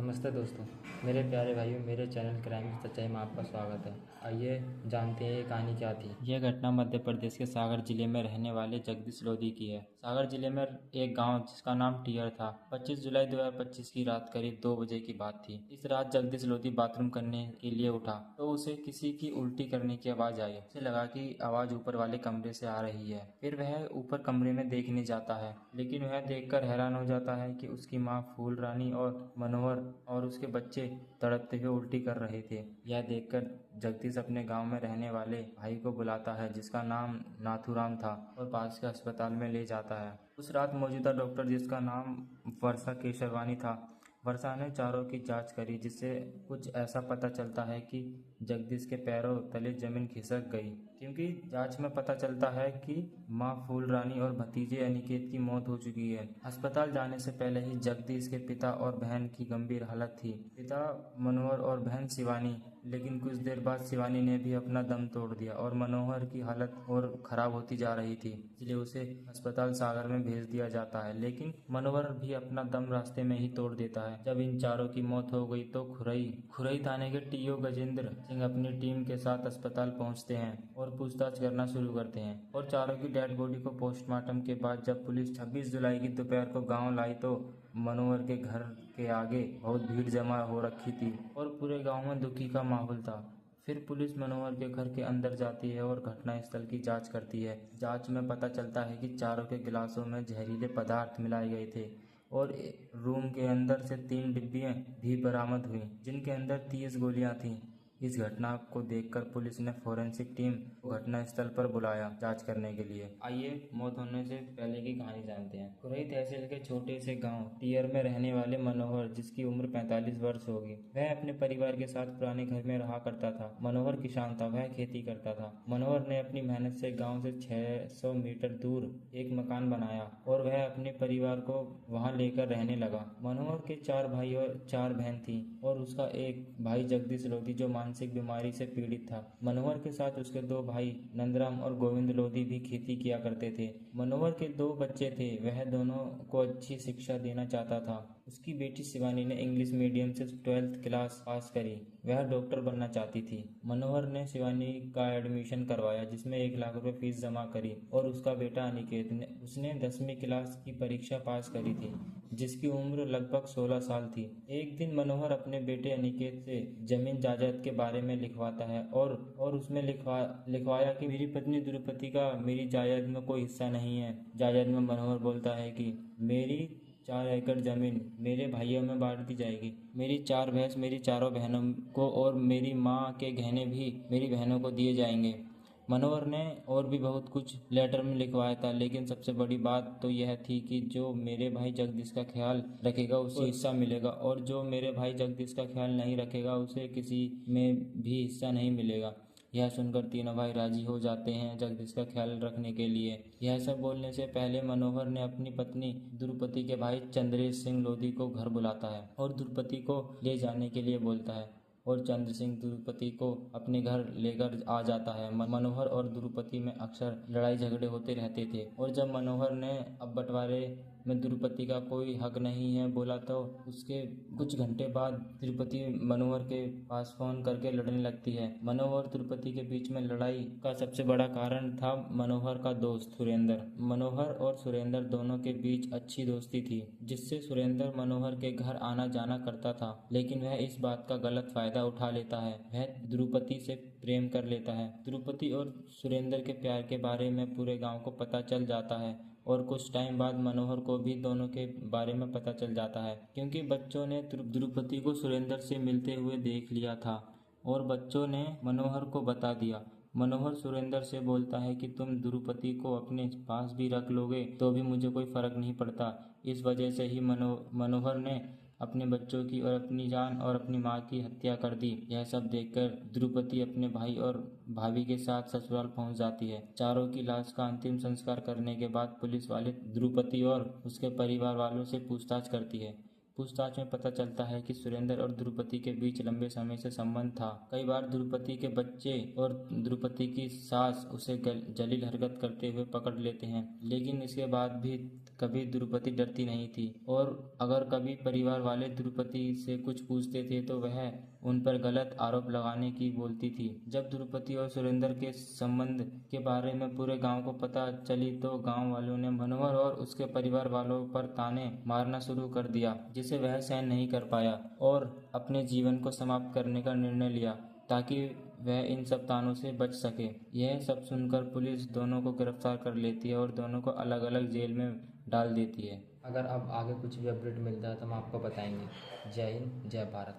नमस्ते दोस्तों, मेरे प्यारे भाइयों, मेरे चैनल क्राइम की सच्चाई में आपका स्वागत है। आइए जानते हैं ये कहानी क्या थी। यह घटना मध्य प्रदेश के सागर जिले में रहने वाले जगदीश लोधी की है। सागर जिले में एक गांव जिसका नाम टियर था। 25 जुलाई 2025 की रात करीब 2 बजे की बात थी। इस रात जगदीश लोधी बाथरूम करने के लिए उठा तो उसे किसी की उल्टी करने की आवाज आई। उसे लगा कि आवाज ऊपर वाले कमरे से आ रही है। फिर वह ऊपर कमरे में देखने जाता है, लेकिन वह देखकर हैरान हो जाता है कि उसकी माँ फूल रानी और मनोहर और उसके बच्चे तड़पते हुए उल्टी कर रहे थे। यह देखकर जगदीश अपने गांव में रहने वाले भाई को बुलाता है, जिसका नाम नाथूराम था, और पास के अस्पताल में ले जाता है। उस रात मौजूदा डॉक्टर, जिसका नाम वर्षा केशरवानी था, वर्षा ने चारों की जांच करी, जिससे कुछ ऐसा पता चलता है कि जगदीश के पैरों तले जमीन खिसक गई, क्योंकि जांच में पता चलता है कि मां फूल रानी और भतीजे अनिकेत की मौत हो चुकी है। अस्पताल जाने से पहले ही जगदीश के पिता और बहन की गंभीर हालत थी। पिता मनोहर और बहन शिवानी, लेकिन कुछ देर बाद शिवानी ने भी अपना दम तोड़ दिया और मनोहर की हालत और खराब होती जा रही थी, इसलिए उसे अस्पताल सागर में भेज दिया जाता है। लेकिन मनोहर भी अपना दम रास्ते में ही तोड़ देता है। जब इन चारों की मौत हो गई तो खुरई थाने के टीओ गजेंद्र सिंह अपनी टीम के साथ अस्पताल पहुंचते हैं और पूछताछ करना शुरू करते हैं। और चारों की डेड बॉडी को पोस्टमार्टम के बाद जब पुलिस 26 जुलाई की दोपहर को गांव लाई तो मनोहर के घर के आगे बहुत भीड़ जमा हो रखी थी और पूरे गांव में दुखी का माहौल था। फिर पुलिस मनोहर के घर के अंदर जाती है और घटनास्थल की जांच करती है। जांच में पता चलता है कि चारों के गिलासों में जहरीले पदार्थ मिलाए गए थे और रूम के अंदर से 3 डिब्बियां भी बरामद हुई, जिनके अंदर 30 गोलियां थीं। इस घटना को देखकर पुलिस ने फोरेंसिक टीम को घटनास्थल पर बुलाया जांच करने के लिए। आइए मौत होने से पहले की कहानी जानते हैं। खुरई तहसील के छोटे से गांव टियर में रहने वाले मनोहर, जिसकी उम्र 45 वर्ष होगी, वह अपने परिवार के साथ पुराने घर में रहा करता था। मनोहर किसान था, वह खेती करता था। मनोहर ने अपनी मेहनत से गाँव से 600 मीटर दूर एक मकान बनाया और वह अपने परिवार को वहां लेकर रहने लगा। मनोहर के 4 भाई और 4 बहन थी और उसका एक भाई जगदीश लोधी जो मानसिक बीमारी से पीड़ित था। मनोहर के साथ उसके 2 भाई नंदराम और गोविंद लोधी भी खेती किया करते थे। मनोहर के 2 बच्चे थे, वह दोनों को अच्छी शिक्षा देना चाहता था। उसकी बेटी शिवानी ने इंग्लिश मीडियम से 12th क्लास पास करी, वह डॉक्टर बनना चाहती थी। मनोहर ने शिवानी का एडमिशन करवाया, जिसमें 1 लाख रुपए फीस जमा करी, और उसका बेटा अनिकेत ने उसने 10वीं क्लास की परीक्षा पास करी थी, जिसकी उम्र लगभग 16 साल थी। एक दिन मनोहर अपने बेटे अनिकेत से जमीन जायदाद के बारे में लिखवाता है और उसमें लिखवाया कि मेरी पत्नी द्रुपति का मेरी जायदाद में कोई हिस्सा नहीं है। जायदाद में मनोहर बोलता है कि मेरी 4 एकड़ जमीन मेरे भाइयों में बांट दी जाएगी, मेरी 4 भैंस मेरी चारों बहनों को और मेरी माँ के गहने भी मेरी बहनों को दिए जाएंगे। मनोहर ने और भी बहुत कुछ लेटर में लिखवाया था, लेकिन सबसे बड़ी बात तो यह थी कि जो मेरे भाई जगदीश का ख्याल रखेगा उसे हिस्सा मिलेगा, और जो मेरे भाई जगदीश का ख्याल नहीं रखेगा उसे किसी में भी हिस्सा नहीं मिलेगा। यह सुनकर तीनों भाई राजी हो जाते हैं जगदीश का ख्याल रखने के लिए। यह सब बोलने से पहले मनोहर ने अपनी पत्नी द्रुपति के भाई चंद्रेश सिंह लोधी को घर बुलाता है और द्रुपति को ले जाने के लिए बोलता है, और चंद्र सिंह द्रुपति को अपने घर लेकर आ जाता है। मनोहर और द्रुपति में अक्सर लड़ाई झगड़े होते रहते थे, और जब मनोहर ने अब बंटवारे में द्रुपति का कोई हक नहीं है बोला तो उसके कुछ घंटे बाद द्रुपति मनोहर के पास फोन करके लड़ने लगती है। मनोहर और द्रुपति के बीच में लड़ाई का सबसे बड़ा कारण था मनोहर का दोस्त सुरेंद्र। मनोहर और सुरेंद्र दोनों के बीच अच्छी दोस्ती थी, जिससे सुरेंद्र मनोहर के घर आना जाना करता था, लेकिन वह इस बात का गलत फायदा उठा लेता है। वह द्रुपति से प्रेम कर लेता है। द्रुपति और सुरेंद्र के प्यार के बारे में पूरे गांव को पता चल जाता है, और कुछ टाइम बाद मनोहर को भी दोनों के बारे में पता चल जाता है, क्योंकि बच्चों ने द्रुपति को सुरेंद्र से मिलते हुए देख लिया था और बच्चों ने मनोहर को बता दिया। मनोहर सुरेंद्र से बोलता है कि तुम द्रुपति को अपने पास भी रख लोगे तो भी मुझे कोई फर्क नहीं पड़ता। इस वजह से ही मनोहर ने अपने बच्चों की और अपनी जान और अपनी माँ की हत्या कर दी। यह सब देखकर द्रुपति अपने भाई और भाभी के साथ ससुराल पहुंच जाती है। चारों की लाश का अंतिम संस्कार करने के बाद पुलिस वाले द्रुपति और उसके परिवार वालों से पूछताछ करती है। पूछताछ में पता चलता है कि सुरेंद्र और द्रुपति के बीच लंबे समय से संबंध था। कई बार द्रुपति के बच्चे और द्रुपति की सास उसे जलील हरकत करते हुए पकड़ लेते हैं, लेकिन इसके बाद भी कभी द्रौपदी डरती नहीं थी और अगर कभी परिवार वाले द्रौपदी से कुछ पूछते थे तो वह उन पर गलत आरोप लगाने की बोलती थी। जब द्रौपदी और सुरेंद्र के संबंध के बारे में पूरे गांव को पता चली तो गांव वालों ने मनोहर और उसके परिवार वालों पर ताने मारना शुरू कर दिया, जिसे वह सहन नहीं कर पाया और अपने जीवन को समाप्त करने का निर्णय लिया ताकि वह इन सब तानों से बच सके। यह सब सुनकर पुलिस दोनों को गिरफ्तार कर लेती है और दोनों को अलग अलग जेल में डाल देती है। अगर अब आगे कुछ भी अपडेट मिलता है तो हम आपको बताएंगे। जय हिंद, जय भारत।